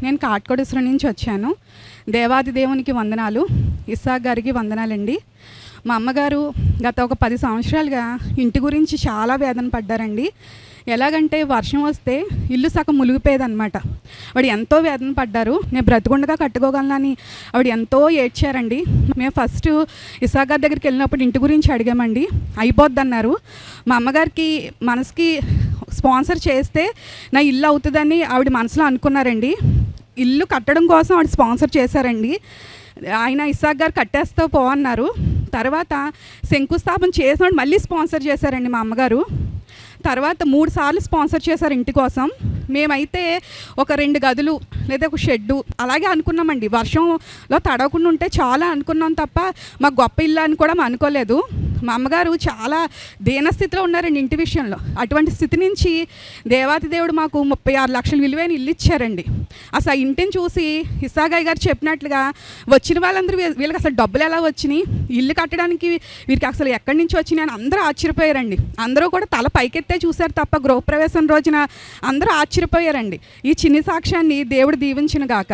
నేను కాట్కోడేశ్వరం నుంచి వచ్చాను. దేవాది దేవునికి వందనాలు, ఇస్సాక్ గారికి వందనాలండి. మా అమ్మగారు గత ఒక 10 సంవత్సరాలుగా ఇంటి గురించి చాలా వేదన పడ్డారండి. ఎలాగంటే వర్షం వస్తే ఇల్లు సగం మునిగిపోయేదన్నమాట. ఆవిడ ఎంతో వేదన పడ్డారు. నేను బ్రతికుండగా కట్టుకోగలనని ఆవిడ ఎంతో ఏడ్చారండి. మేము ఫస్ట్ ఇస్సాక్ గారి దగ్గరికి వెళ్ళినప్పుడు ఇంటి గురించి అడిగామండి. అయిపోద్దన్నారు. మా అమ్మగారికి మనసుకి స్పాన్సర్ చేస్తే నా ఇల్లు అవుతుందని ఆవిడ మనసులో అనుకున్నారండి. ఇల్లు కట్టడం కోసం ఆవిడ స్పాన్సర్ చేశారండి. ఆయన ఇస్సాక్ గారు కట్టేస్తూ పో అన్నారు. తర్వాత శంకుస్థాపన చేసినప్పుడు మళ్ళీ స్పాన్సర్ చేశారండి మా అమ్మగారు. తర్వాత 3 సార్లు స్పాన్సర్ చేశారు ఇంటి కోసం. మేమైతే ఒక 2 గదులు లేదా ఒక షెడ్డు అలాగే అనుకున్నామండి. వర్షంలో తడవకుండా ఉంటే చాలా అనుకున్నాం తప్ప మాకు గొప్ప ఇల్లు అని కూడా అనుకోలేదు. మా అమ్మగారు చాలా దీనస్థితిలో ఉన్నారండి ఇంటి విషయంలో. అటువంటి స్థితి నుంచి దేవాతి దేవుడు మాకు 36 లక్షలు విలువైన ఇల్లు ఇచ్చారండి. అసలు ఆ ఇంటిని చూసి ఇస్సాక్ గారు చెప్పినట్లుగా వచ్చిన వాళ్ళందరూ వీళ్ళకి అసలు డబ్బులు ఎలా వచ్చినాయి, ఇల్లు కట్టడానికి వీరికి అసలు ఎక్కడి నుంచి వచ్చినాయి అని అందరూ ఆశ్చర్యపోయారండి. అందరూ కూడా తల పైకెత్తే చూశారు తప్ప గృహప్రవేశం రోజున అందరూ ఆశ్చర్యపోయారండి. ఈ చిన్ని సాక్ష్యాన్ని దేవుడు దీవించును గాక.